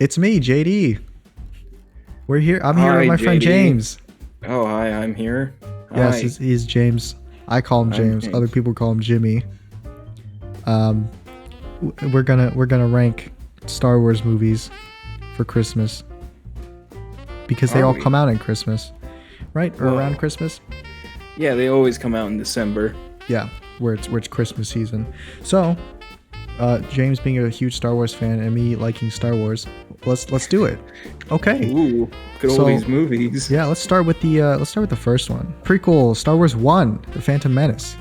It's me, JD. We're here. I'm here with Hi, my friend JD. James. Oh, hi, I'm here. Yes, Hi, he's James. I call him I'm James. Other James. people call him Jimmy. Um, we're gonna rank Star Wars movies for Christmas because they Are all we? come out in Christmas, right? Or around Whoa. Christmas. Yeah, they always come out in December. Yeah, where it's Christmas season. So, James being a huge Star Wars fan and me liking Star Wars, let's do it. Okay. Ooh, look at all So these movies. yeah, let's start with the first one. Prequel, Star Wars 1, The Phantom Menace.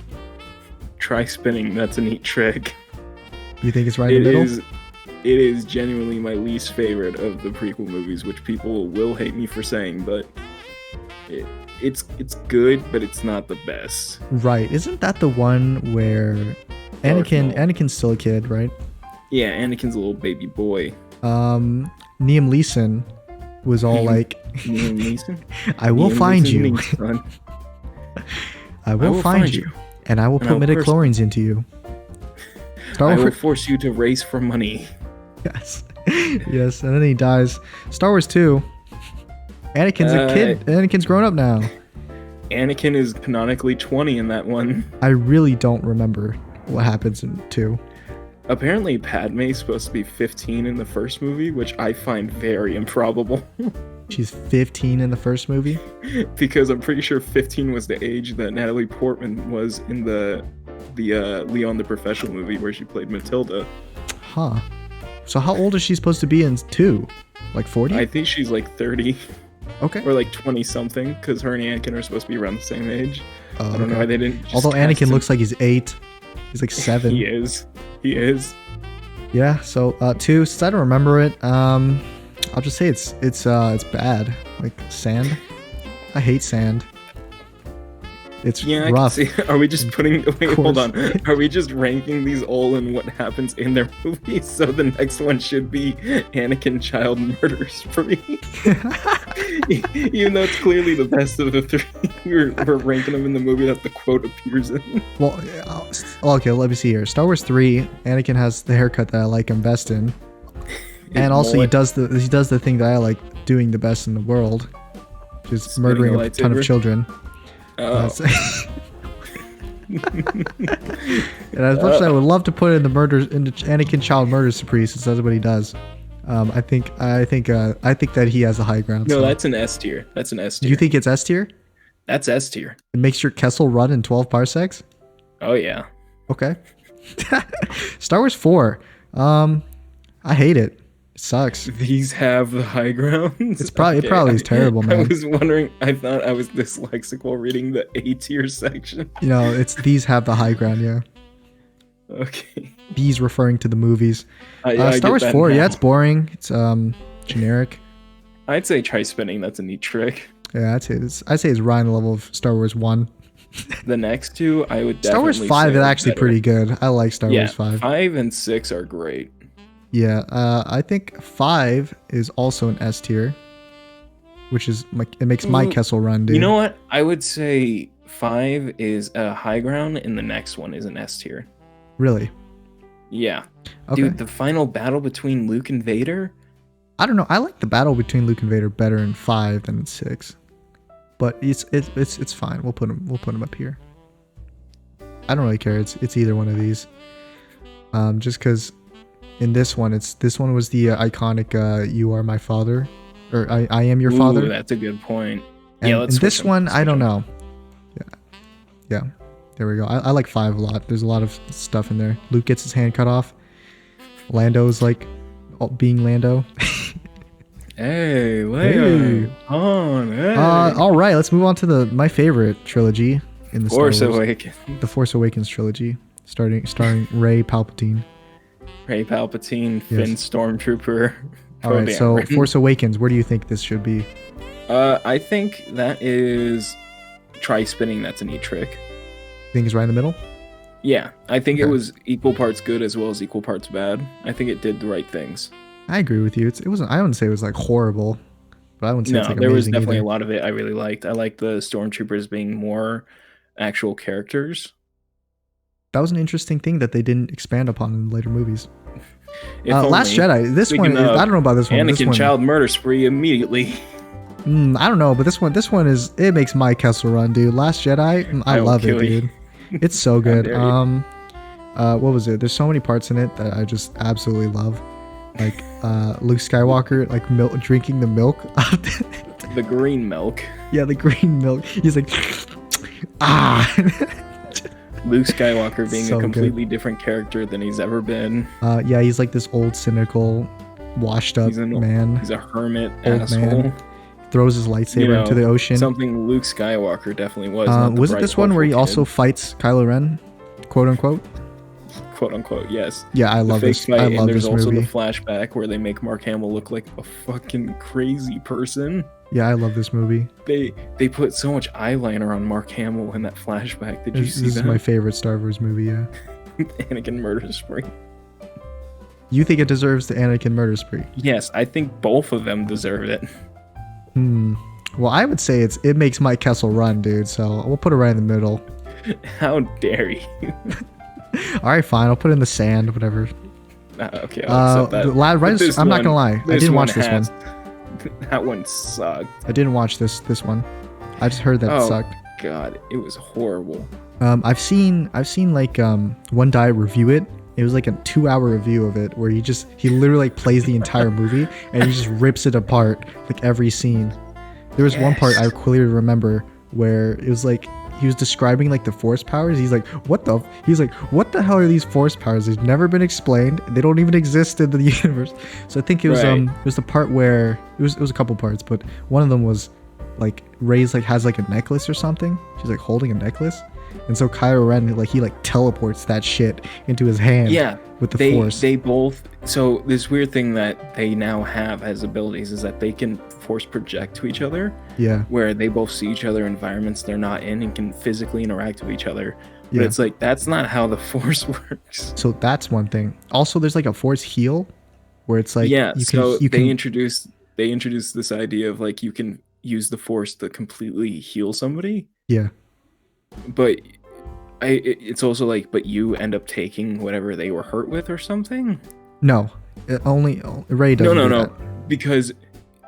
Try spinning, that's a neat trick. You think it's right in It the middle? is, it is genuinely my least favorite of the prequel movies, which people will hate me for saying, but it, it's good, but it's not the best. Right. Isn't that the one where Darth Maul. Anakin's still a kid, right? Yeah, Anakin's a little baby boy. Liam Neeson was all like, Liam Neeson. I will Liam find Neeson's you. neat, son. I will find you. And I will And put I'll midichlorians into you. Star I will Wars. force you to race for money. Yes. Yes. And then he dies. Star Wars 2. Anakin's a kid. Anakin's grown up now. Anakin is canonically 20 in that one. I really don't remember what happens in 2. Apparently, Padme's supposed to be 15 in the first movie, which I find very improbable. She's 15 in the first movie. Because I'm pretty sure 15 was the age that Natalie Portman was in the Leon the Professional movie where she played Matilda. Huh. So how old is she supposed to be in 2? Like 40? I think she's like 30 Okay. or like 20 something, because her and Anakin are supposed to be around the same age. Oh, I don't know why they didn't. Just Although cast Anakin him. looks like he's 8. He's like 7. He is. He is. Yeah. So 2. Since I don't remember it, I'll just say it's bad. Like sand. I hate sand. It's Yeah, I rough. can see. Are we just putting? Wait, hold course. on. Are we just ranking these all in what happens in their movies? So the next one should be Anakin child murder spree. Even though it's clearly the best of the three, we're ranking them in the movie that the quote appears in. Well, okay. Let me see here. Star Wars 3. Anakin has the haircut that I like him best in, and also he does the thing that I like doing the best in the world, which is Spinning murdering a a ton of lightsaber? children. Oh. And as much as I would love to put in the Anakin child murder spree, since that's what he does, I think that he has a high ground. No, so. that's an S tier. That's an S Do tier. you think it's S tier? That's S tier. It makes your Kessel run in 12 parsecs. Oh yeah. Okay. Star Wars 4. I hate it. It sucks. These have the high ground. It probably is terrible, man. I was wondering. I thought I was dyslexic while reading the A tier section. You know, it's these have the high ground. Yeah. Okay. These referring to the movies. I Star get Wars that 4. now. Yeah, it's boring. It's generic. I'd say try spinning. That's a neat trick. Yeah, I'd say it's right on the level of Star Wars 1. The next two, I would Star definitely Wars 5 say is are actually better. pretty good. I like Star Yeah, Wars 5. 5 and 6 are great. Yeah, I think 5 is also an S tier, which is it makes my Kessel run, dude. You know what? I would say 5 is a high ground, and the next one is an S tier. Really? Yeah. Okay. Dude, the final battle between Luke and Vader? I don't know. I like the battle between Luke and Vader better in 5 than in 6, but it's fine. We'll put him up here. I don't really care. It's either one of these. Just because in this one was the iconic "You are my father," or "I am your father." Ooh, that's a good point. And Yeah, let's in this switch 'em. one, Let's I switch don't 'em. know. Yeah. There we go. I like 5 a lot. There's a lot of stuff in there. Luke gets his hand cut off. Lando's like being Lando. Hey, Leia. Hey. On. Hey. All right, let's move on to my favorite trilogy in the Force Star Wars. Awakens. The Force Awakens trilogy, starring Rey Palpatine. Rey Palpatine, Finn Stormtrooper. All right, Poe so Dameron. Force Awakens, where do you think this should be? I think that is try spinning. That's a neat trick. Think it's right in the middle? Yeah, I think it Okay. was equal parts good as well as equal parts bad. I think it did the right things. I agree with you. It wasn't. I wouldn't say it was like horrible, but I wouldn't say No, it's like there was amazing definitely either. a lot of it I really liked. I liked the stormtroopers being more actual characters. That was an interesting thing that they didn't expand upon in later movies. If Last only. Jedi. This Speaking one, of, I don't know about this one. This Anakin one, child murder spree immediately. I don't know, but this one is. It makes my Kessel Run, dude. Last Jedi. I will love it, kill you. dude. It's so How good. dare you. What was it? There's so many parts in it that I just absolutely love. Like Luke Skywalker, like drinking the milk. The green milk. Yeah, the green milk. He's like, ah. Luke Skywalker being So a good. completely different character than he's ever been. Yeah, he's like this old, cynical, washed up man. He's a hermit Old asshole. man. Throws his lightsaber into the ocean. Something Luke Skywalker definitely was. Not the Was it bright, this one where he hopeful also kid. fights Kylo Ren, quote unquote? Quote unquote, yes. Yeah, I The love fake this. fight, I and love there's this also movie. the flashback where they make Mark Hamill look like a fucking crazy person. Yeah, I love this movie. They put so much eyeliner on Mark Hamill in that flashback. Did you This see is that? my favorite Star Wars movie. Yeah. Anakin murder spree. You think it deserves the Anakin murder spree? Yes, I think both of them deserve it. Well, I would say it makes my Kessel Run, dude. So we'll put it right in the middle. How dare you? All right, fine. I'll put it in the sand, whatever. Okay, I'll accept that. Right, But I'm not gonna lie. I didn't watch this one. That one sucked. I didn't watch this one. I just heard that it Oh sucked. god, it was horrible. I've seen like one guy review it. It was like a 2-hour review of it where he literally like plays the entire movie and he just rips it apart, like every scene. There was one part I clearly remember where it was like he was describing like the force powers. He's like, what the hell are these force powers? They've never been explained. They don't even exist in the universe. So I think it was Right. it was the part where it was a couple parts, but one of them was like Rey's like has like a necklace or something. She's like holding a necklace. And so Kylo Ren like he like teleports that shit into his hand with the force. They both. So this weird thing that they now have as abilities is that they can force project to each other. Yeah. Where they both see each other in environments they're not in and can physically interact with each other. But Yeah. it's like that's not how the force works. So that's one thing. Also, there's like a force heal, where it's like they introduced this idea of like you can use the force to completely heal somebody. Yeah. But it's also like, but you end up taking whatever they were hurt with or something. No, only Rey does. No. Because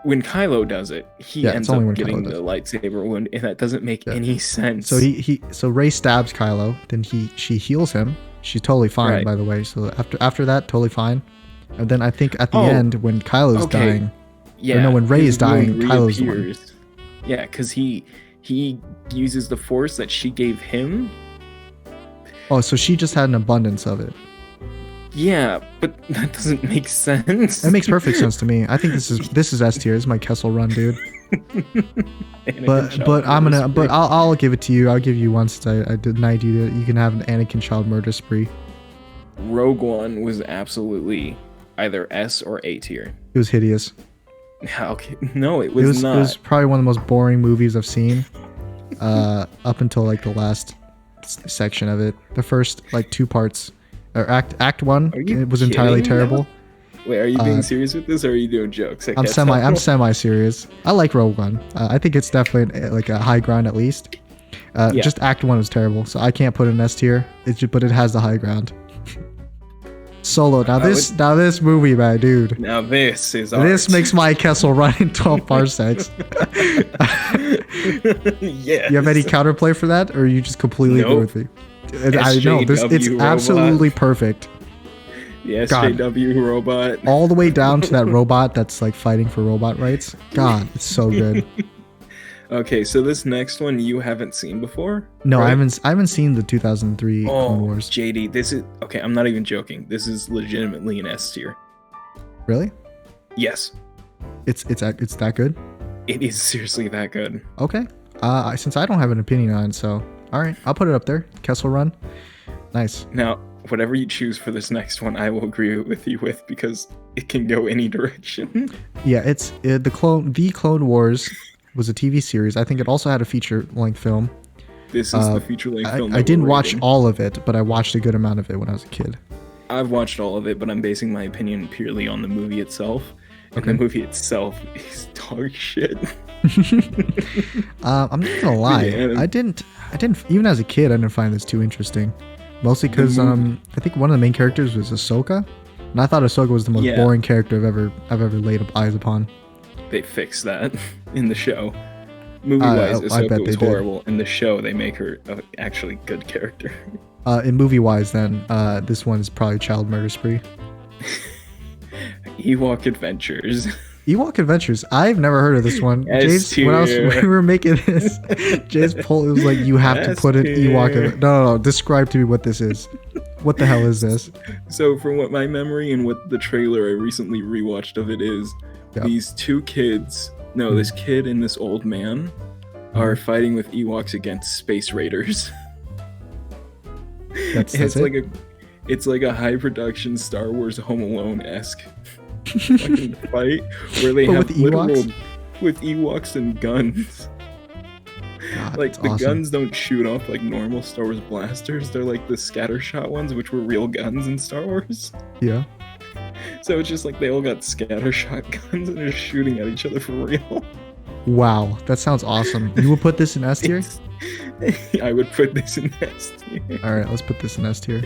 when Kylo does it, he ends only up when getting Kylo the lightsaber wound, and that doesn't make any sense. So Rey stabs Kylo, then she heals him. She's totally fine, Right. by the way. So after that, totally fine. And then I think at the end when Kylo's dying, when Rey is his wound dying, Kylo's the one. reappears. Yeah, because he uses the force that she gave him. Oh, so she just had an abundance of it. Yeah, but that doesn't make sense. It makes perfect sense to me. I think this is S tier. This is my Kessel Run, dude. But I'll give it to you. I'll give you one since I denied you that you can have an Anakin child murder spree. Rogue One was absolutely either S or A tier. It was hideous. Okay. No, it was not. It was probably one of the most boring movies I've seen. Up until like the last section of it. The first like 2 parts, or act 1, it was entirely kidding? terrible. Wait, are you being serious with this, or are you doing jokes? I'm semi serious. I like Rogue One. I think it's definitely like a high ground at least. Just Act 1 was terrible, so I can't put it in S tier. But it has the high ground. Solo. Now this movie, man, dude. Now this is This makes my Kessel Run in 12 parsecs. Yes. You have any counterplay for that, or are you just completely agree with me? I know this. It's SJW absolutely robot. perfect. The SJW robot. All the way down to that robot that's like fighting for robot rights. God, it's so good. Okay, so this next one you haven't seen before? No, right? I haven't seen the 2003 Clone Wars. JD, this is okay. I'm not even joking. This is legitimately an S tier. Really? Yes, It's that good? it is seriously that good. Okay. Since I don't have an opinion on it, so all right, I'll put it up there. Kessel Run. Nice. Now, whatever you choose for this next one, I will agree with you with because it can go any direction. Yeah, it's the Clone Wars was a TV series. I think it also had a feature-length film. This is the feature-length film. I didn't watch all of it, but I watched a good amount of it when I was a kid. I've watched all of it, but I'm basing my opinion purely on the movie itself. And the movie itself is dog shit. I'm not gonna lie. Yeah. I didn't even as a kid I didn't find this too interesting. Mostly because I think one of the main characters was Ahsoka, And I thought Ahsoka was the most Yeah. boring character I've ever laid eyes upon. They fixed that in the show. Movie-wise, I bet Ahsoka was they did. horrible. In the show, they make her a actually good character. In movie wise, then this one is probably Child Murder Spree. Ewok Adventures. Ewok Adventures. I've never heard of this one. S James, when we were making this, James pulled. It was like you have to put an Ewok. No. Describe to me what this is. What the hell is this? So, from what my memory and what the trailer I recently rewatched of it is, these two kids. No, this kid and this old man are fighting with Ewoks against space raiders. It's like a high production Star Wars Home Alone-esque fucking fight where they have with Ewoks and guns. God, like the awesome. guns don't shoot off like normal Star Wars blasters. They're like the scattershot ones, which were real guns in Star Wars. Yeah. So it's just like they all got scattershot guns and they're shooting at each other for real. Wow, that sounds awesome. You will put this in S tier? I would put this in S tier. All right, let's put this in S tier.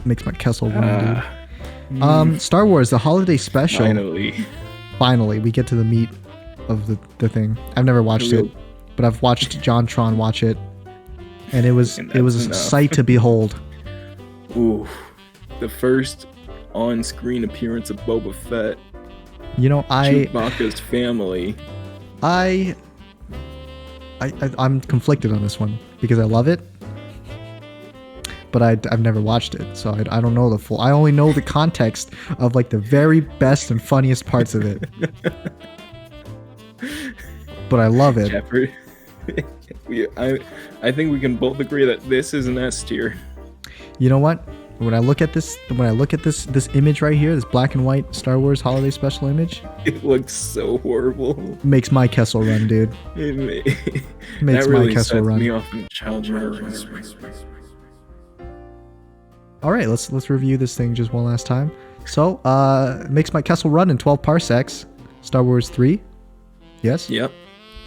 Makes my Kessel run, dude. Star Wars: The Holiday Special. Finally, we get to the meat of the thing. I've never watched it, but I've watched John Tron watch it, and it was a sight to behold. Ooh, the first on-screen appearance of Boba Fett. You know, Chewbacca's family. I'm conflicted on this one because I love it, but I've never watched it, so I don't know the full. I only know the context of like the very best and funniest parts of it. But I love it. Shepard. I think we can both agree that this is an S tier. You know what? When I look at this image right here, this black and white Star Wars Holiday Special image, it looks so horrible. Makes my Kessel run, dude. Makes that really my Kessel sets run. Me off in Child Murder. All right, let's review this thing just one last time. So, makes my Kessel run in 12 parsecs. Star Wars 3, yes. Yep.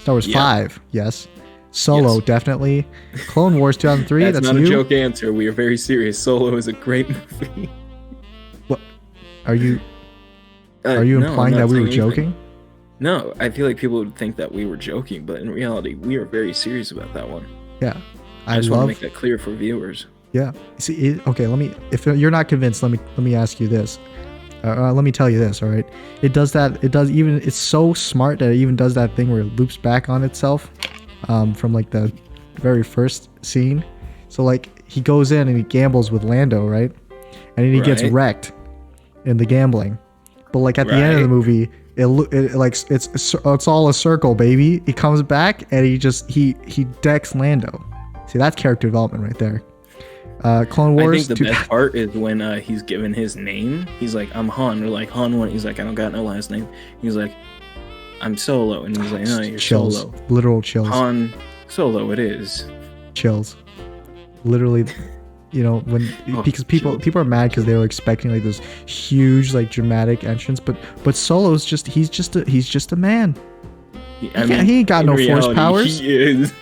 Star Wars 5, yes. Solo, definitely. Clone Wars 2003, that's not you. A joke answer. We are very serious. Solo is a great movie. What? Are you implying that we were joking? No, I feel like people would think that we were joking, but in reality, we are very serious about that one. Yeah. I just want to make that clear for viewers. Yeah. See, okay, if you're not convinced, let me ask you this. Let me tell you this, all right? It's so smart that it even does that thing where it loops back on itself. From like the very first scene. So like he goes in and he gambles with Lando, right? And then he gets wrecked in the gambling. But like at the end of the movie, it's all a circle, baby. He comes back and he decks Lando. See, that's character development right there. Clone Wars. I think the best part is when he's given his name. He's like, I'm Han. They're like, Han what? He's like, I don't got no last name. He's like, I'm Solo, and he's like, no, you're chills. Solo. Literal chills. Han Solo, it is. Chills. Literally, you know, because people are mad because they were expecting like this huge, like dramatic entrance, but Solo's he's just a man. He ain't got no force powers. He is.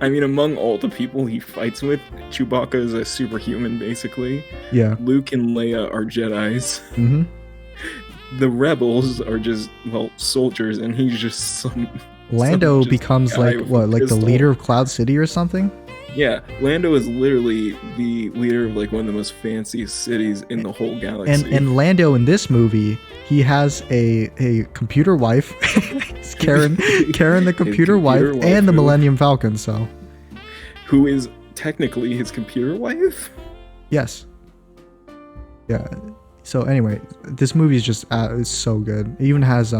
I mean, among all the people he fights with, Chewbacca is a superhuman, basically. Yeah. Luke and Leia are Jedis. Mm-hmm. The rebels are just soldiers, and he's just some. Lando becomes like the leader of Cloud City or something. Yeah, Lando is literally the leader of like one of the most fanciest cities in the whole galaxy. And Lando in this movie, he has a computer wife, it's Karen the computer wife, and the Millennium Falcon. So, who is technically his computer wife? Yes. Yeah. So anyway, this movie is just is so good. It even has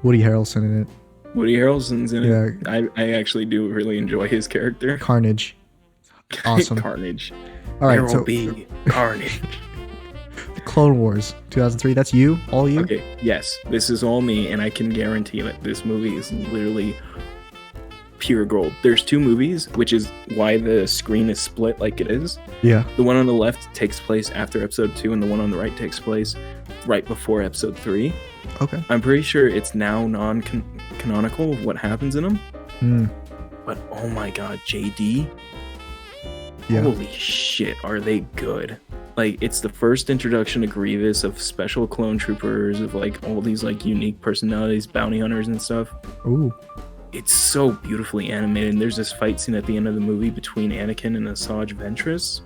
Woody Harrelson in it. Woody Harrelson's in it. I actually do really enjoy his character. Carnage. Awesome. Carnage. All right, there will be carnage. Clone Wars 2003. That's you? All you? Okay. Yes, this is all me, and I can guarantee that this movie is literally pure gold. There's two movies, which is why the screen is split like it is. Yeah. The one on the left takes place after episode 2, and the one on the right takes place right before episode 3. Okay. I'm pretty sure it's now non-canonical of what happens in them. But oh my god, JD. Yeah. Holy shit, are they good? like it's the first introduction to Grievous, of special clone troopers, of like all these like unique personalities, bounty hunters and stuff. Ooh. It's so beautifully animated. And there's this fight scene at the end of the movie between Anakin and Asajj Ventress,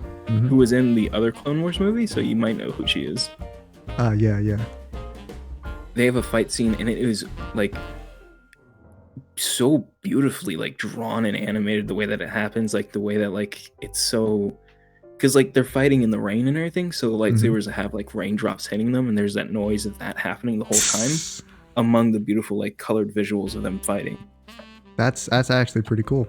who was in the other Clone Wars movie, so you might know who she is. Yeah. They have a fight scene, and it is like so beautifully like drawn and animated, the way that it happens, like the way that like it's so, because like they're fighting in the rain and everything, so lightsabers have like raindrops hitting them, and there's that noise of that happening the whole time among the beautiful like colored visuals of them fighting. That's actually pretty cool.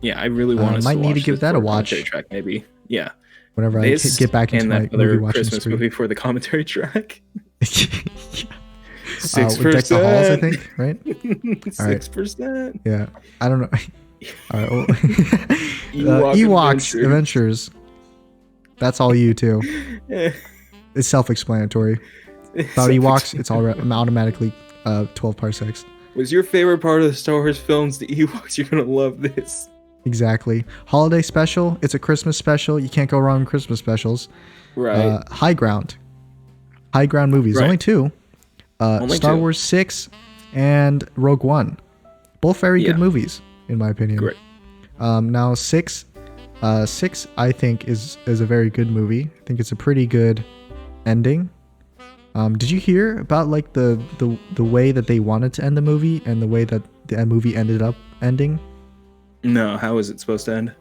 Yeah, I really want to. Might need to give that a watch. Track, maybe. Yeah. Whenever I get back into my movie watching Christmas movie for the commentary track. 6%. 6%. The halls, I think, right? 6%. Yeah, I don't know. All right. Well, Ewoks Adventures. That's all you too. It's self-explanatory. About Ewoks, it's all automatically 12 parsecs. Was your favorite part of the Star Wars films the Ewoks? You're gonna love this. Exactly. Holiday special. It's a Christmas special. You can't go wrong with Christmas specials. Right. High ground. High ground movies. Right. Only two. Star Wars 6 and Rogue One. Both very good movies, in my opinion. Great. Now 6 I think is a very good movie. I think it's a pretty good ending. Did you hear about like the way that they wanted to end the movie and the way that the movie ended up ending? No, how is it supposed to end?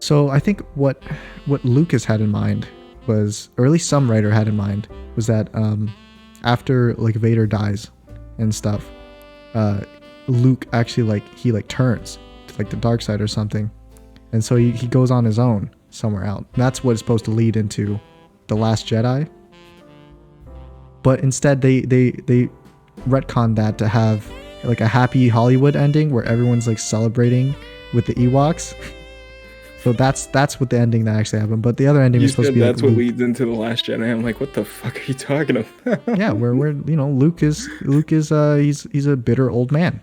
So I think what Lucas had in mind was, or at least some writer had in mind, was that after like Vader dies and stuff, Luke actually he turns to like the dark side or something, and so he goes on his own somewhere out. And that's what it's supposed to lead into The Last Jedi. But instead they retconned that to have like a happy Hollywood ending where everyone's like celebrating with the Ewoks. So that's what the ending that actually happened. But the other ending was supposed to be that's like what Luke. Leads into The Last Jedi. I'm like, what the fuck are you talking about? Yeah, where Luke is he's a bitter old man.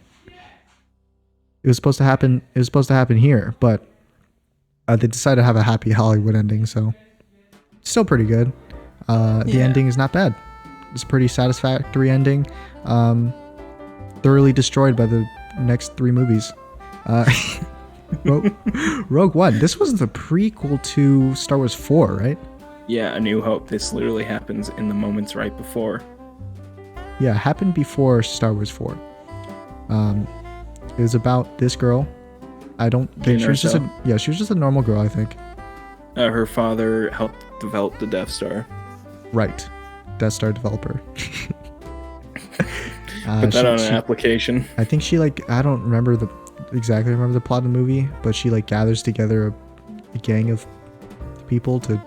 It was supposed to happen here, but they decided to have a happy Hollywood ending, so still pretty good. The ending is not bad. It's a pretty satisfactory ending. Thoroughly destroyed by the next 3 movies. Rogue One. This was the prequel to Star Wars 4, right? Yeah, A New Hope. This literally happens in the moments right before. Yeah, it happened before Star Wars 4. It was about this girl. I don't think she was just she was just a normal girl, I think. Her father helped develop the Death Star. Right. Death Star developer. Put that on an application. I think she I don't remember exactly remember the plot of the movie, but she gathers together a gang of people to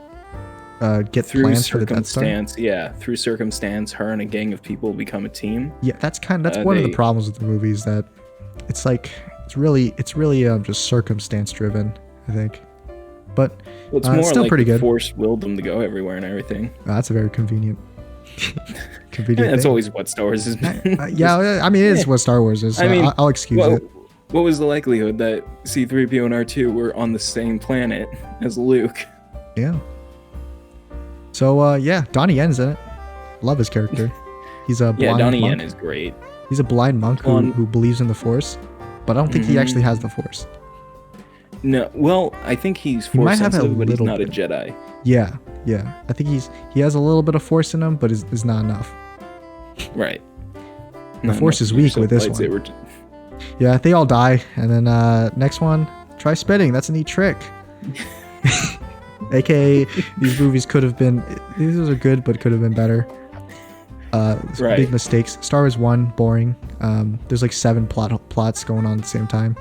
get plans for the Death Star. Yeah, through circumstance, her and a gang of people become a team. Yeah, that's one of the problems with the movie, is that it's really just circumstance driven, I think. But it's more still like pretty good. Force willed them to go everywhere and everything. That's a very convenient. That's always what Star Wars has been. Yeah, I mean, it is what Star Wars is. So I mean, I'll excuse it. What was the likelihood that C-3PO and R2 were on the same planet as Luke? Yeah. So Donnie Yen's in it. Love his character. He's a blind Donnie monk. Yen is great. He's a blind monk who believes in the Force, but I don't think he actually has the Force. No, well, I think he's Force sensitive, but he's not a Jedi. Yeah. I think he has a little bit of Force in him, but is not enough. Right. The Force is weak with this one. Yeah, they all die, and then next one, try spitting. That's a neat trick. AKA, these movies could have been. These are good, but could have been better. Right. Big mistakes. Star Wars 1, boring. There's 7 plots going on at the same time.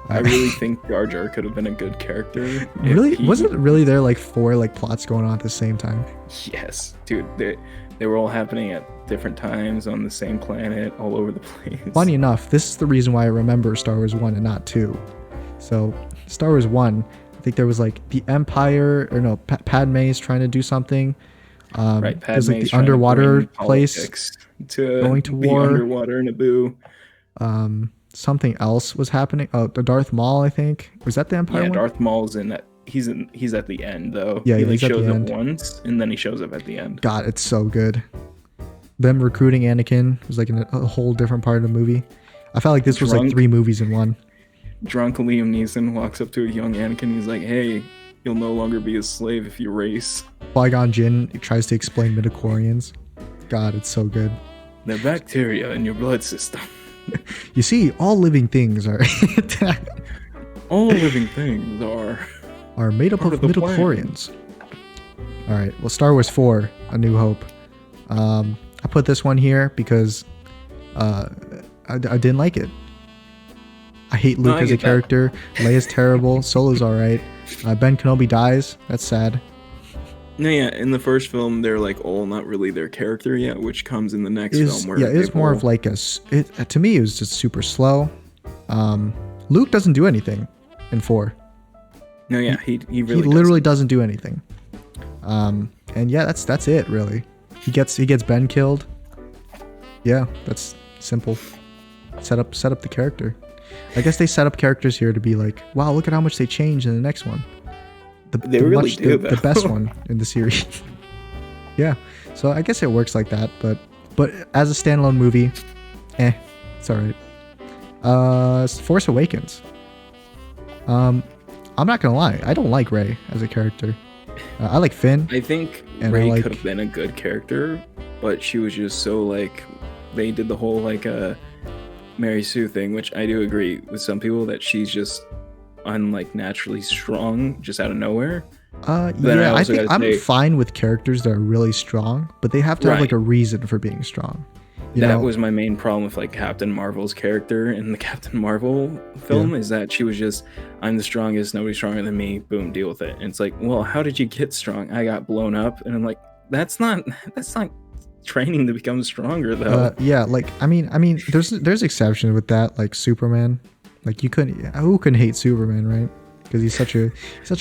I really think Jar Jar could have been a good character. Really? Wasn't really there 4 plots going on at the same time? Yes, dude. They were all happening at different times on the same planet, all over the place. Funny enough, this is the reason why I remember Star Wars 1 and not 2. So, Star Wars 1, I think there was the Empire, or no, Padme's trying to do something. Right, Padme's the underwater place going to war. Underwater Naboo. Something else was happening. Oh, the Darth Maul, I think. Was that the Empire one? Darth Maul's in that he's at the end though. Yeah, he he's at the shows up end. once and then he shows up at the end. God, it's so good. Them recruiting Anakin was like in a whole different part of the movie. I felt like this was like 3 movies in one. Drunk Liam Neeson walks up to a young Anakin. He's like, "Hey, you'll no longer be a slave if you race." Qui-Gon Jinn tries to explain midichlorians. God, it's so good. They're bacteria in your blood system. You see, all living things are All living things are made up of midichlorians. All right, well, Star Wars 4: A New Hope. I put this one here because I didn't like it. I hate Luke as a character. Leia's terrible. Solo's all right. Ben Kenobi dies. That's sad. No, yeah. In the first film, they're like all not really their character yet, which comes in the next film. Where it was more of like to me, it was just super slow. Luke doesn't do anything in 4. No, yeah, he literally doesn't do anything. And yeah, that's it really. He gets Ben killed. Yeah, that's simple. Set up the character. I guess they set up characters here to be like, wow, look at how much they changed in the next one. The best one in the series. Yeah, so I guess it works like that, but as a standalone movie, it's all right. Force Awakens. I'm not gonna lie, I don't like Rey as a character. I like Finn. I think Rey could have been a good character, but she was just so like, they did the whole like Mary Sue thing, which I do agree with some people that she's just unlike naturally strong just out of nowhere. Yeah, I think I'm fine with characters that are really strong, but they have to have like a reason for being strong. That was my main problem with like Captain Marvel's character in the Captain Marvel film, is that she was just, I'm the strongest, nobody's stronger than me, boom, deal with it. And it's like, well, how did you get strong? I got blown up. And I'm like, that's not training to become stronger though. Yeah, like I mean there's exceptions with that, like Superman. Like who couldn't hate Superman, right? Because he's such a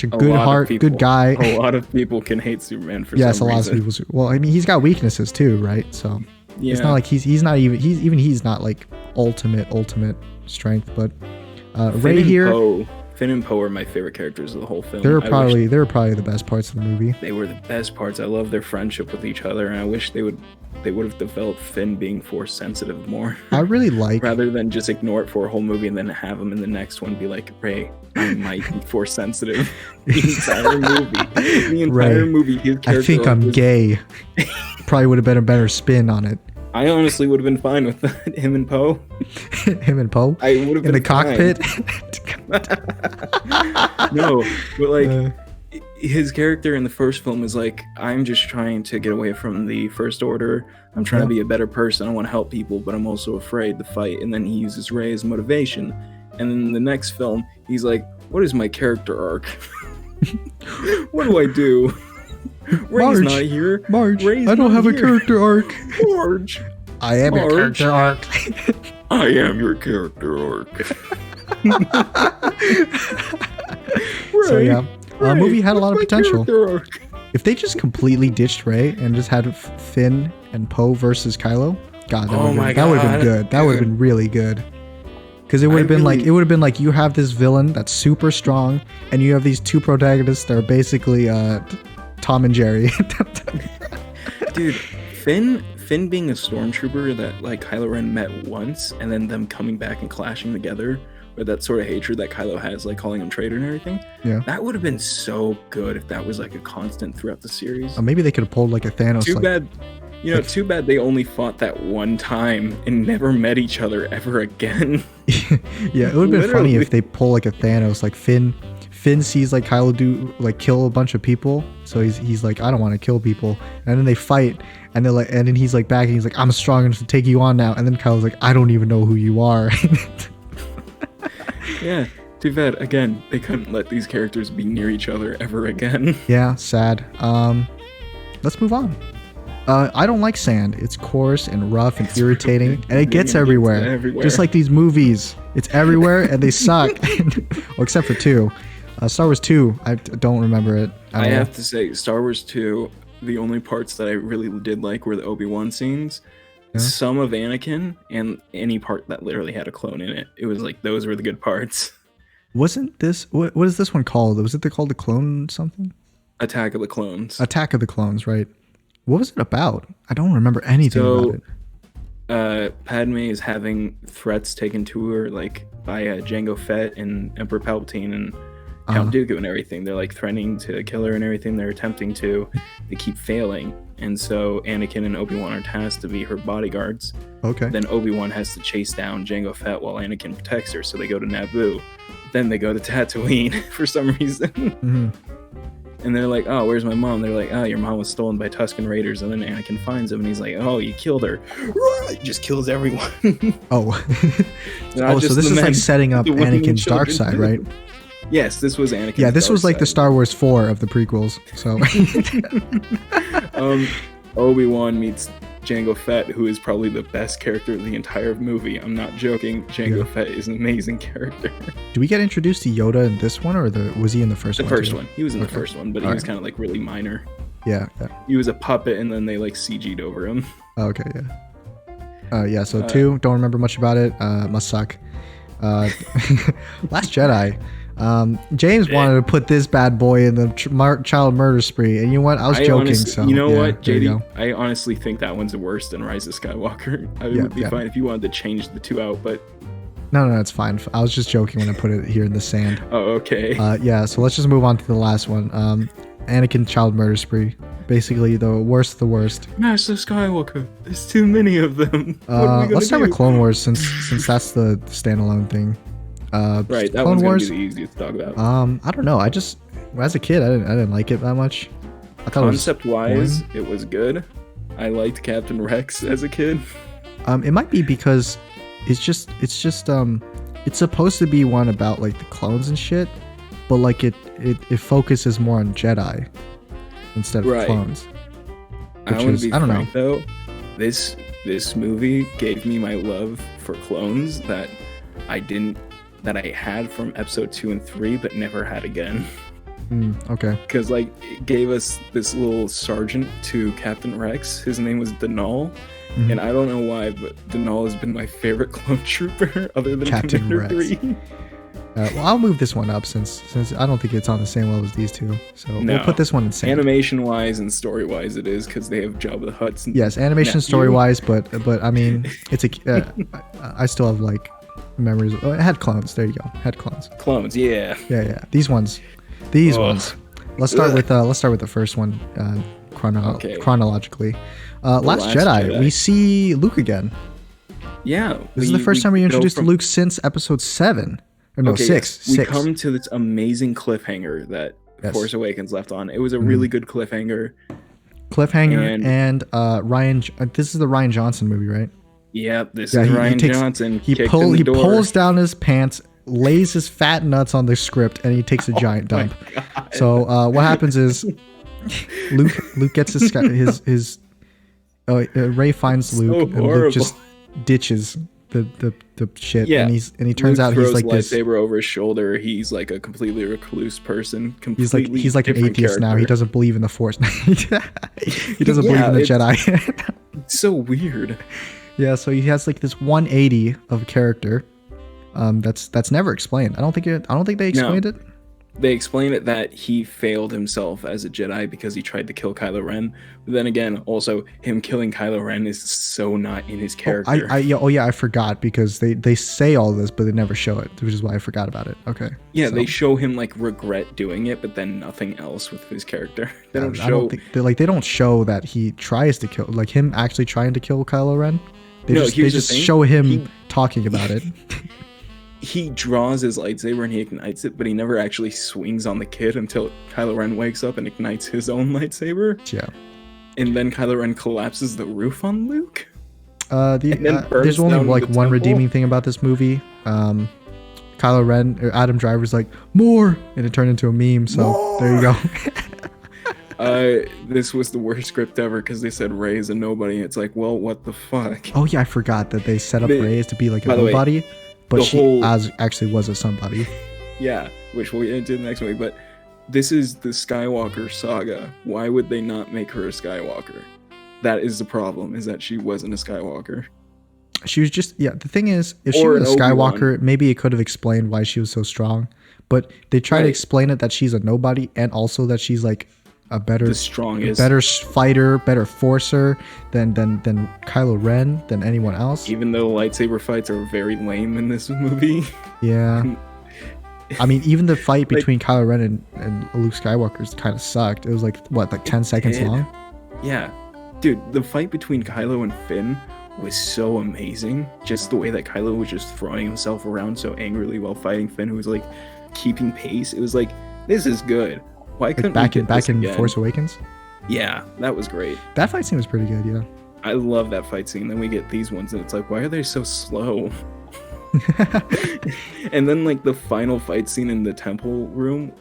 good heart, good guy. A lot of people can hate Superman for some reason. Yes, a lot of people. Well, I mean, he's got weaknesses too, right? So it's not like he's not like ultimate strength. But Rey here, Finn and Poe are my favorite characters of the whole film. They're probably the best parts of the movie. They were the best parts. I love their friendship with each other, and I wish they would have developed Finn being force sensitive more. I really like rather than just ignore it for a whole movie and then have him in the next one be like, Rey, I might be force sensitive. The entire movie. His character I think I'm gay. Probably would have been a better spin on it. I honestly would have been fine with that. Him and Poe. Him and Poe. I would have been in the cockpit. No, but like his character in the first film is like, I'm just trying to get away from the First Order. I'm trying to be a better person. I want to help people, but I'm also afraid to fight. And then he uses Rey as motivation. And then in the next film, he's like, what is my character arc? What do I do? Rey's not here. Marge, Rey's I don't have a character arc. Marge. I am your character arc. I am your character arc. So yeah, the movie had a lot of potential. If they just completely ditched Rey and just had Finn and Poe versus Kylo, God, that would have been good. That would have been really good. Because it would have been like you have this villain that's super strong, and you have these two protagonists that are basically Tom and Jerry. Dude, Finn being a stormtrooper that like Kylo Ren met once, and then them coming back and clashing together, with that sort of hatred that Kylo has, like calling him traitor and everything. Yeah, that would have been so good if that was like a constant throughout the series. Maybe they could have pulled like a Thanos. Too bad they only fought that one time and never met each other ever again. Yeah, it would have been funny if they pull like a Thanos, like Finn sees like Kylo kill a bunch of people, so he's like, I don't want to kill people, and then they fight, and then he's like back and he's like, I'm strong enough to take you on now, and then Kylo's like, I don't even know who you are. Yeah, too bad. Again, they couldn't let these characters be near each other ever again. Yeah, sad. Let's move on. I don't like sand. It's coarse and rough and irritating, and it gets everywhere. Just like these movies. It's everywhere, and they suck. Well, except for 2. Star Wars 2, I don't remember it. I have to say, Star Wars 2, the only parts that I really did like were the Obi-Wan scenes. Yeah. Some of Anakin, and any part that literally had a clone in it. It was like, those were the good parts. Wasn't this what is this one called? Was it called the Clone something? Attack of the Clones. Attack of the Clones, right? What was it about? I don't remember anything about it. Padme is having threats taken to her, like by Jango Fett and Emperor Palpatine and Count Dooku and everything. They're like threatening to kill her and everything. They're attempting to. They keep failing, and so Anakin and Obi-Wan are tasked to be her bodyguards. Okay. Then Obi-Wan has to chase down Jango Fett while Anakin protects her. So they go to Naboo. Then they go to Tatooine for some reason. Mm-hmm. And they're like, oh, where's my mom? They're like, oh, your mom was stolen by Tusken Raiders. And then Anakin finds him and he's like, oh, you killed her. He just kills everyone. So this is like setting up Anakin's dark side, right? Yes, this was Anakin's Yeah, this was like side. the Star Wars 4 of the prequels. So Obi-Wan meets Jango Fett, who is probably the best character of the entire movie. I'm not joking. Jango Fett is an amazing character. Do we get introduced to Yoda in this one, or was he in the first one? The first one. He was in the first one, but he was kind of like really minor. Yeah. He was a puppet, and then they like CG'd over him. Okay, yeah. So 2, don't remember much about it. Must suck. Last Jedi. James wanted to put this bad boy in the child murder spree, and you know what? I was joking. So you know what, JD? I honestly think that one's worse than Rise of Skywalker. I would be fine if you wanted to change the 2 out, but no, it's fine. I was just joking when I put it here in the sand. Oh, okay. So let's just move on to the last one. Anakin child murder spree. Basically, the worst of the worst. Master Skywalker. There's too many of them. Let's start with Clone Wars since that's the standalone thing. Right, that one's gonna be the easiest to talk about. I don't know. I just, as a kid, I didn't like it that much. I thought concept-wise, it was good. I liked Captain Rex as a kid. It might be because it's supposed to be one about like the clones and shit, but like it focuses more on Jedi instead of clones. I don't know. Though, this movie gave me my love for clones that I had from episode 2 and 3, but never had again. Okay. Because like it gave us this little sergeant to Captain Rex. His name was Denal, and I don't know why, but Denal has been my favorite clone trooper other than Captain Commander Rex. 3. Well, I'll move this one up since I don't think it's on the same level as these two. So we'll put this one in sand. Animation-wise and story-wise, it is because they have Jabba the Hutt's. Yes, animation story-wise, but I mean, it's I still have like memories. Oh, it had clones. There you go. Had clones. Clones, yeah. Yeah. These ones. Let's start with the first one chronologically. Last Jedi. We see Luke again. Yeah. This is the first time we're introduced to Luke since episode 7. Or no, 6. We come to this amazing cliffhanger that Force Awakens left on. It was a really good cliffhanger. And Ryan. This is the Ryan Johnson movie, right? Yep, this is Ryan Johnson. He pulls down his pants, lays his fat nuts on the script, and he takes a giant dump. So what happens is Luke gets his Rey finds Luke, and Luke just ditches the shit. Yeah, and he turns out he's like this lightsaber over his shoulder. He's like a completely recluse person. He's like an atheist now. He doesn't believe in the Force. He doesn't believe in the Jedi. It's so weird. Yeah, so he has like this 180 of character. That's never explained. I don't think they explained it. They explain it that he failed himself as a Jedi because he tried to kill Kylo Ren. But then again, also him killing Kylo Ren is so not in his character. I forgot because they say all this, but they never show it, which is why I forgot about it. Okay. Yeah, they show him like regret doing it, but then nothing else with his character. They don't show that he tries to kill, like him actually trying to kill Kylo Ren. They just show him talking about it. He draws his lightsaber and he ignites it, but he never actually swings on the kid until Kylo Ren wakes up and ignites his own lightsaber. Yeah. And then Kylo Ren collapses the roof on Luke. There's only like one redeeming thing about this movie. Kylo Ren or Adam Driver's like, more, and it turned into a meme. So more! There you go. This was the worst script ever because they said Rey is a nobody. It's like, well, what the fuck? Oh yeah, I forgot that they set up Rey as to be like a nobody. But she actually was a somebody. Yeah, which we'll get into in the next movie. But this is the Skywalker saga. Why would they not make her a Skywalker? That is the problem, is that she wasn't a Skywalker. She was just, yeah, the thing is, if she Or was an a Obi-Wan. Skywalker, maybe it could have explained why she was so strong. But they try to Right. explain it that she's a nobody, and also that she's like a better The strongest. fighter, better forcer than Kylo Ren, than anyone else. Even though lightsaber fights are very lame in this movie. Yeah. I mean, even the fight between Kylo Ren and Luke Skywalker kind of sucked. It was like, what, like 10 seconds long? Yeah. Dude, the fight between Kylo and Finn was so amazing. Just the way that Kylo was just throwing himself around so angrily while fighting Finn, who was like keeping pace. It was like, this is good. Why couldn't Like we get this in again? Force Awakens? Yeah, that was great. That fight scene was pretty good, yeah. I love that fight scene. Then we get these ones, and it's like, why are they so slow? And then like the final fight scene in the temple room,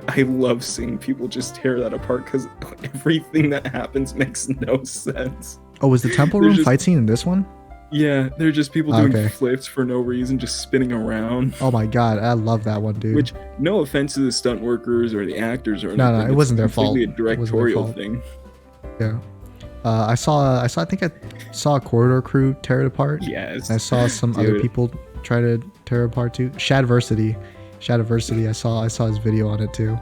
I love seeing people just tear that apart because everything that happens makes no sense. Oh, was the temple room fight scene in this one? Yeah, they're just people doing flips for no reason, just spinning around. Oh my god, I love that one, dude. Which, no offense to the stunt workers or the actors or anything. No, it wasn't their fault. It's completely a directorial thing. Yeah. I think I saw a corridor crew tear it apart. Yes. I saw some other people try to tear it apart too. Shadversity, I saw his video on it too.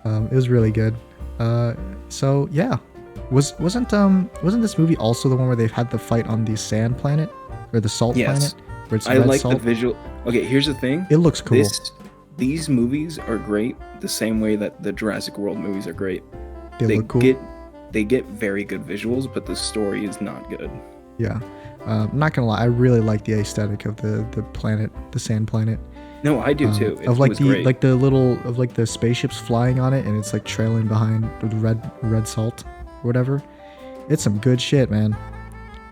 It was really good. So yeah, wasn't this movie also the one where they've had the fight on the sand planet or the salt planet? Where it's I like salt? the visual. Okay, here's the thing. It looks cool. These movies are great the same way that the Jurassic World movies are great. They look cool. They get very good visuals, but the story is not good. Yeah. I'm not gonna lie, I really like the aesthetic of the planet, the sand planet. No, I do too. Of like the spaceships flying on it, and it's like trailing behind the red salt or whatever. It's some good shit, man.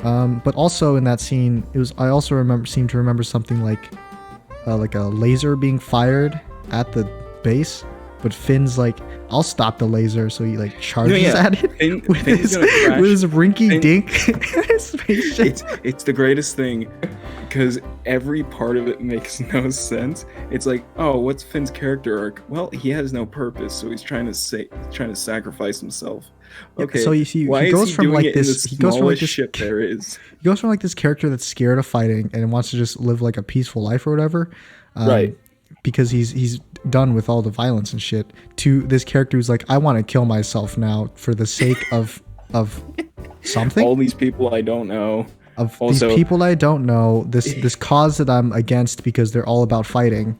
But also in that scene, I also seem to remember something like a laser being fired at the base, but Finn's like, I'll stop the laser, so he like charges at it with his rinky dink spaceship. It's the greatest thing because every part of it makes no sense. It's like, oh, what's Finn's character arc? Well, he has no purpose, so he's trying to sacrifice himself. Okay, so you see, why he goes is he from doing like it this. in the smallest ship there is. He goes from like this character that's scared of fighting and wants to just live like a peaceful life or whatever. Right. Because he's done with all the violence and shit, to this character who's like, I want to kill myself now for the sake of something. All these people I don't know. These people I don't know. This cause that I'm against because they're all about fighting.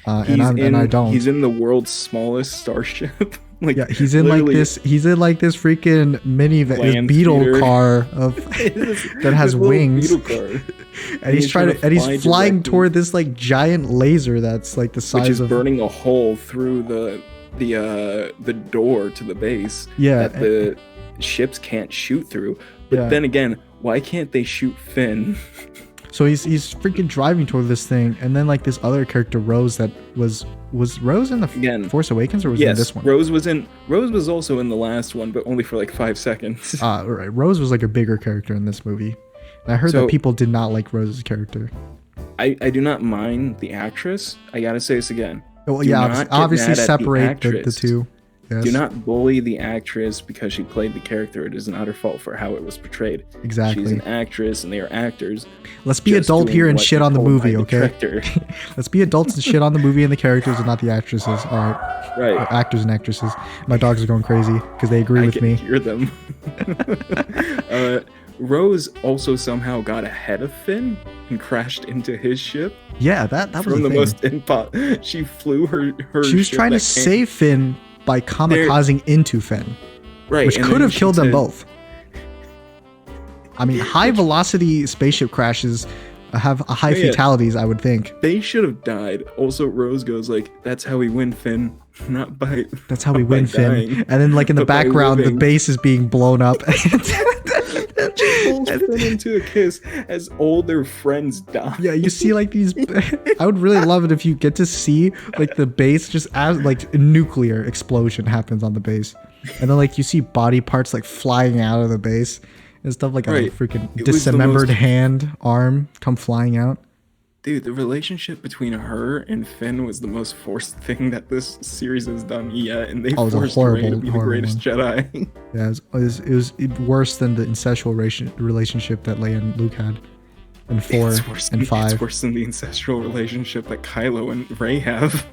And I don't. He's in the world's smallest starship. Like, yeah, he's in like this freaking minivan, this beetle car that has wings. And he's flying toward this like giant laser that's like the size of burning a hole through the door to the base. Yeah, that the ships can't shoot through. But then again, why can't they shoot Finn? So he's freaking driving toward this thing, and then like this other character, Rose, that was Rose in the Force Awakens, or was in this one? Rose was also in the last one, but only for like 5 seconds. Right. Rose was like a bigger character in this movie. And I heard that people did not like Rose's character. I do not mind the actress. I gotta say this again. Well, yeah, obviously separate the two. Yes. Do not bully the actress because she played the character. It is not her fault for how it was portrayed. Exactly. She's an actress and they are actors. Let's be adult here and shit on the movie, okay? Let's be adults and shit on the movie and the characters and not the actresses. All right. Right. Actors and actresses. My dogs are going crazy because they agree with me. I can hear them. Rose also somehow got ahead of Finn and crashed into his ship. Yeah, that was from the most she flew her. She was trying to save Finn by kamikazing into Finn, right? Which could have killed them both. I mean, high velocity spaceship crashes have high fatalities. I would think they should have died. Also, Rose goes like, "That's how we win, Finn. Not by. That's how we win, Finn." And then, like in the background, the base is being blown up. She pulls Finn into a kiss as all their friends die. Yeah, you see like these. I would really love it if you get to see like the base just as like a nuclear explosion happens on the base, and then like you see body parts like flying out of the base and stuff like a freaking dismembered hand, arm come flying out. Dude, the relationship between her and Finn was the most forced thing that this series has done yet, and they forced Rey to be the greatest Jedi. Yeah, it was worse than the incestual relationship that Leia and Luke had. and 4 and 5. It's worse than the ancestral relationship that Kylo and Rey have.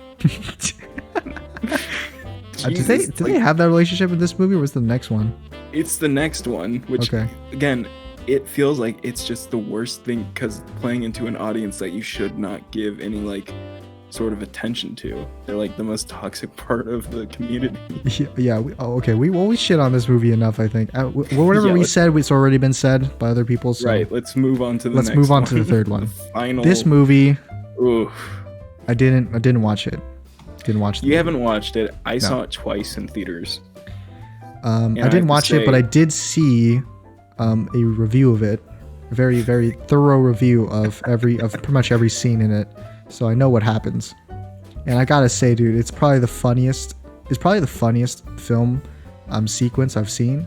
Did they have that relationship in this movie, or was it the next one? It's the next one, which again, it feels like it's just the worst thing because playing into an audience that you should not give any like sort of attention to. They're like the most toxic part of the community. Yeah. We shit on this movie enough, I think. Whatever we said, it's already been said by other people. So right. Let's move on to the next one. To the third one. Final. This movie. Oof. I didn't watch it. Didn't watch it. You haven't watched it. I saw it twice in theaters. I didn't watch it, but I did see a review of it. A very, very thorough review of pretty much every scene in it. So I know what happens. And I gotta say, dude, it's probably the funniest film sequence I've seen,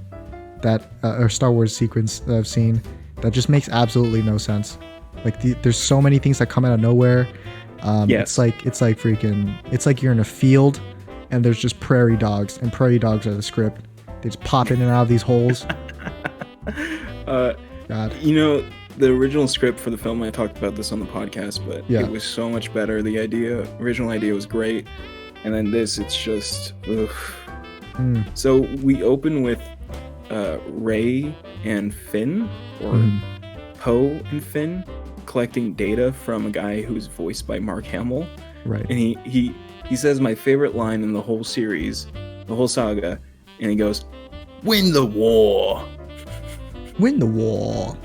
or Star Wars sequence that I've seen, that just makes absolutely no sense. Like there's so many things that come out of nowhere. Yes. It's like you're in a field and there's just prairie dogs, and prairie dogs are the script. They just pop in and out of these holes. God. You know, the original script for the film, I talked about this on the podcast, but it was so much better. The original idea was great. And then this, it's just, So we open with Rey and Finn, or Poe and Finn, collecting data from a guy who's voiced by Mark Hamill. Right. And he says my favorite line in the whole series, the whole saga, and he goes, "Win the war." Win the war.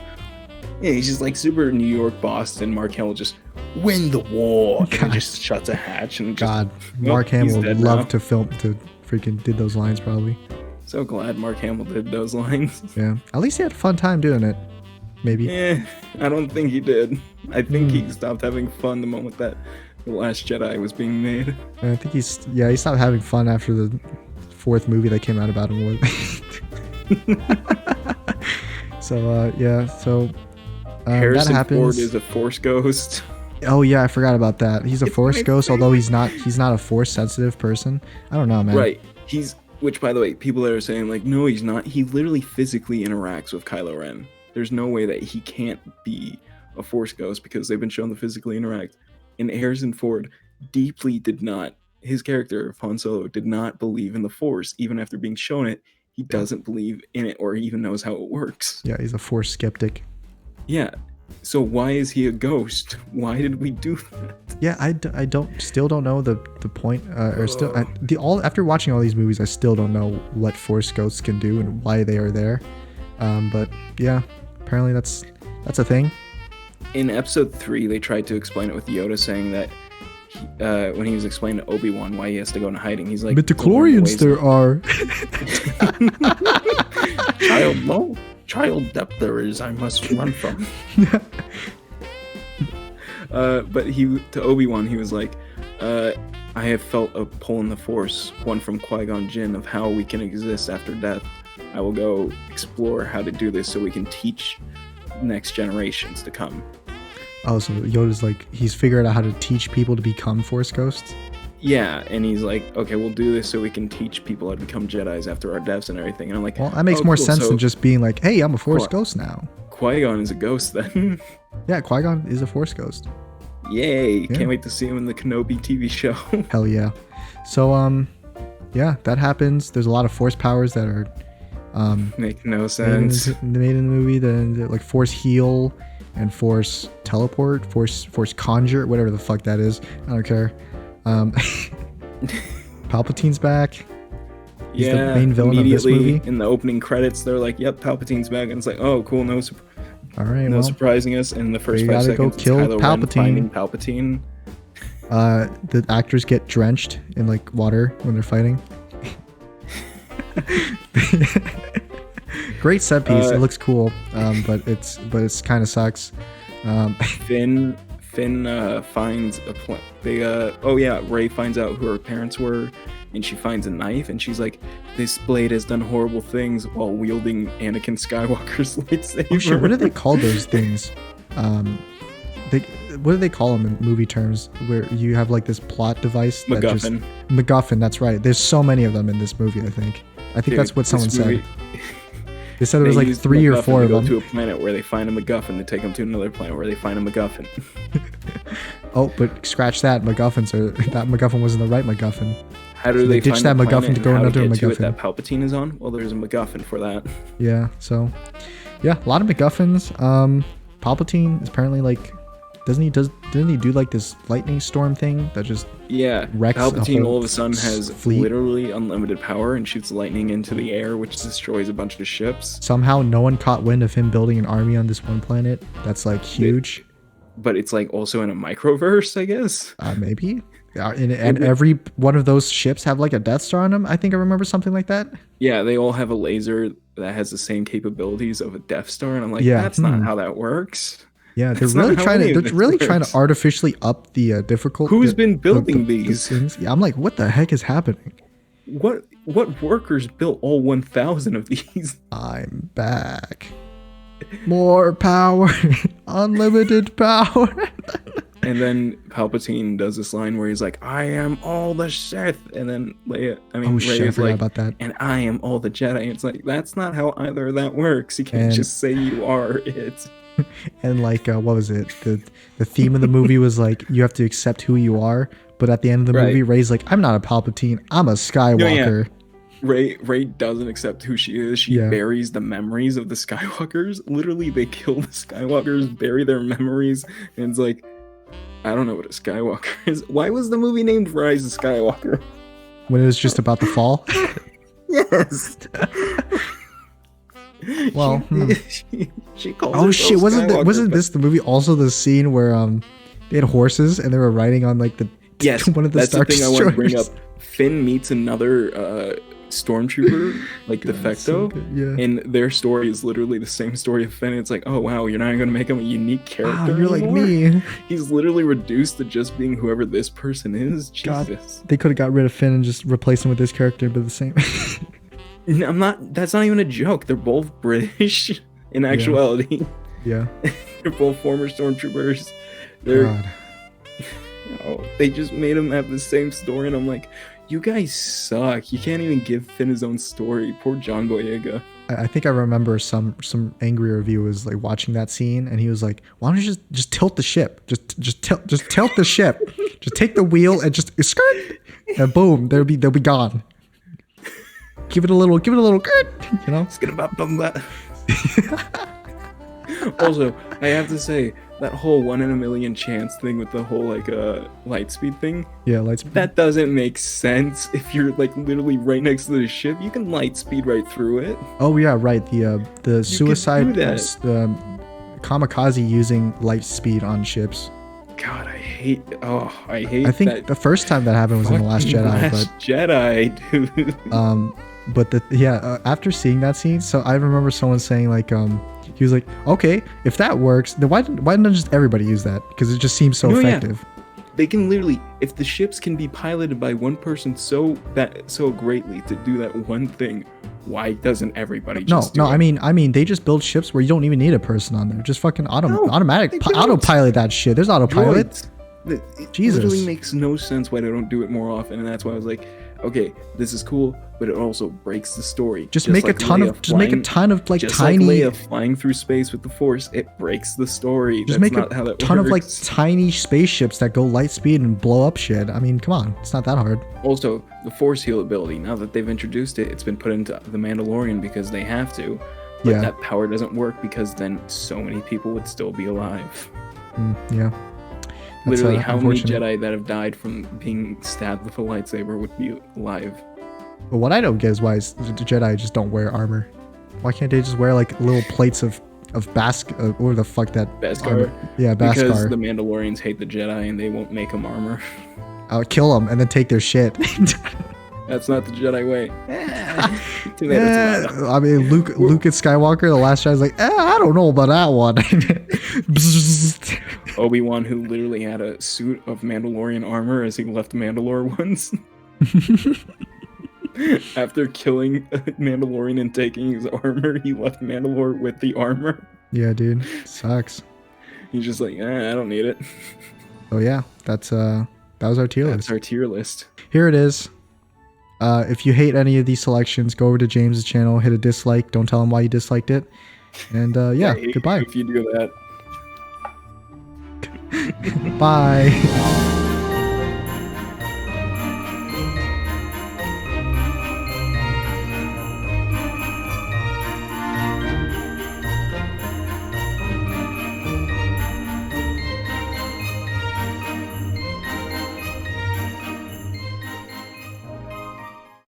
Yeah, he's just like super New York, Boston. Mark Hamill just win the war. And he just shuts a hatch and just, Mark Hamill would love to freaking did those lines probably. So glad Mark Hamill did those lines. Yeah, at least he had a fun time doing it. Maybe. Yeah, I don't think he did. I think he stopped having fun the moment that The Last Jedi was being made. I think he stopped having fun after the 4th movie that came out about him. Harrison that happens. Ford is a Force ghost. Oh yeah, I forgot about that. He's a Force ghost, although he's not a Force sensitive person. I don't know, man. Right. Which, by the way, people that are saying like, no, he's not. He literally physically interacts with Kylo Ren. There's no way that he can't be a Force ghost because they've been shown to physically interact. And Harrison Ford deeply his character, Han Solo, did not believe in the Force. Even after being shown it, he doesn't believe in it or even knows how it works. Yeah, he's a Force skeptic. Yeah. So why is he a ghost? Why did we do that? Yeah, I still don't know the point. After watching all these movies, I still don't know what Force ghosts can do and why they are there. But yeah, apparently that's a thing. In episode 3, they tried to explain it with Yoda saying that when he was explaining to Obi-Wan why he has to go into hiding, he's like, "Midichlorians there are." Child depth there is, I must run from. But to Obi-Wan, he was like, I have felt a pull in the Force, one from Qui-Gon Jinn, of how we can exist after death. I will go explore how to do this so we can teach next generations to come. Oh, so Yoda's like, he's figured out how to teach people to become Force ghosts? Yeah, and he's like, okay, we'll do this so we can teach people how to become Jedis after our deaths and everything. And I'm like, well, that makes more sense than just being like, hey, I'm a Force ghost now. Qui-Gon is a ghost then. Yeah, Qui-Gon is a Force ghost. Yay! Yeah. Can't wait to see him in the Kenobi TV show. Hell yeah. So, yeah, that happens. There's a lot of Force powers that are make no sense. Made in the movie. Then like Force heal and Force teleport, Force conjure, whatever the fuck that is. I don't care. Palpatine's back. He's the main villain of this movie. In the opening credits, they're like, "Yep, Palpatine's back," and it's like, "Oh, cool, no surprising us." In the first 5 seconds, go kill Kylo Palpatine. Ren finding Palpatine. The actors get drenched in like water when they're fighting. Great set piece. It looks cool, but it's kind of sucks. Finn finds Rey finds out who her parents were, and she finds a knife, and she's like, "This blade has done horrible things," while wielding Anakin Skywalker's lightsaber. Oh shit! What do they call those things? What do they call them in movie terms? Where you have like this plot device. MacGuffin. MacGuffin. That's right. There's so many of them in this movie. I think Dude, that's what someone said. They said there was They like use 3 or MacGuffin 4 to of go them. to a planet where they find a MacGuffin. They take them to another planet where they find a MacGuffin. Oh, but scratch that. MacGuffins are that MacGuffin wasn't the right MacGuffin. How do So they ditched find that the MacGuffin planet to and go how to another get to it MacGuffin. that Palpatine is on? Well, there's a MacGuffin for that. Yeah. So, yeah, a lot of MacGuffins. Palpatine is apparently like, didn't he do like this lightning storm thing that just wrecks Palpatine a whole all of a sudden has fleet? literally unlimited power and shoots lightning into the air, which destroys a bunch of ships. Somehow, no one caught wind of him building an army on this one planet. That's like huge. But it's like also in a microverse, I guess. Maybe. And every one of those ships have like a Death Star on them. I think I remember something like that. Yeah, they all have a laser that has the same capabilities of a Death Star, and I'm like, Yeah, that's not how that works. Yeah, That's not how any of they're really this trying works. to artificially up the difficulty. Who's been building the these? things. Yeah, I'm like, what the heck is happening? What workers built all 1,000 of these? I'm back. More power, unlimited power. And then Palpatine does this line where he's like, "I am all the Sith," and then Rey I is forgot like, about that. "And I am all the Jedi." It's like that's not how either of that works. You can't And- just say you are it. And like, what was it? The theme of the movie was like, you have to accept who you are. But at the end of the Right. movie, Rey's like, I'm not a Palpatine. I'm a Skywalker. Rey doesn't accept who she is. She Yeah. buries the memories of the Skywalkers. Literally, they kill the Skywalkers, bury their memories, and it's like, I don't know what a Skywalker is. Why was the movie named Rise of Skywalker? When it was just about the fall. Yes. Well, she calls oh herself shit! Wasn't Skywalker, this the movie also the scene where they had horses and they were riding on like the Yes, one of the that's Star the thing I want to bring up. Destroyers? Finn meets another stormtrooper, like God, Defecto, so good, yeah. and their story is literally the same story of Finn. It's like, oh wow, you're not going to make him a unique character. Wow, you're like anymore? me. He's literally reduced to just being whoever this person is. God. Jesus. They could have got rid of Finn and just replaced him with this character, but the same. No, I'm not. That's not even a joke. They're both British in actuality. Yeah. They're both former stormtroopers. They're. God. They just made him have the same story, and I'm like, you guys suck. You can't even give Finn his own story. Poor John Boyega. I think I remember some angry review was like watching that scene, and he was like, "Why don't you just tilt the ship? Just tilt the ship. Just take the wheel and just skirt, and boom, they'll be gone. Give it a little, you know." It's gonna Also, I have to say that whole 1 in a million chance thing with the whole like light speed thing. Yeah, lights. That doesn't make sense. If you're like literally right next to the ship, you can light speed right through it. Oh yeah, right. The suicide, do that. the kamikaze using light speed on ships. God, I hate. I think that the first time that happened was in the Last fucking Jedi, Last Jedi, dude. But after seeing that scene, so I remember someone saying like, he was like, okay, if that works, then why didn't just everybody use that? Because it just seems so effective. They can literally, if the ships can be piloted by one person so greatly to do that one thing, why doesn't everybody just do it? I mean, they just build ships where you don't even need a person on there. Just fucking autopilot that shit. There's autopilot. It Jesus. literally makes no sense why they don't do it more often, and that's why I was like, okay, this is cool, but it also breaks the story. Just make a ton of like just tiny. like Leia flying through space with the Force, it breaks the story. Just That's make not a how that ton of like works. tiny spaceships that go light speed and blow up shit. I mean, come on, it's not that hard. Also, the Force heal ability. Now that they've introduced it, it's been put into the Mandalorian because they have to. But Yeah. that power doesn't work because then so many people would still be alive. Yeah. That's, Literally, how many unfortunate. Jedi that have died from being stabbed with a lightsaber would be alive? But what I don't get is why the Jedi just don't wear armor. Why can't they just wear like little plates of or the fuck that Beskar. armor? Yeah, Because Beskar. the Mandalorians hate the Jedi and they won't make them armor. I'll kill them and then take their shit. That's not the Jedi way. Too bad it's allowed. I mean, Luke and Skywalker, the last guy's like, I don't know about that one. Obi-Wan, who literally had a suit of Mandalorian armor as he left Mandalore once. After killing a Mandalorian and taking his armor, he left Mandalore with the armor. Yeah, dude, sucks. He's just like, I don't need it. Oh yeah, that was our tier That's list. our tier list. Here it is. If you hate any of these selections, go over to James's channel, hit a dislike. Don't tell him why you disliked it. And yeah, I hate goodbye. you if you do that. Bye.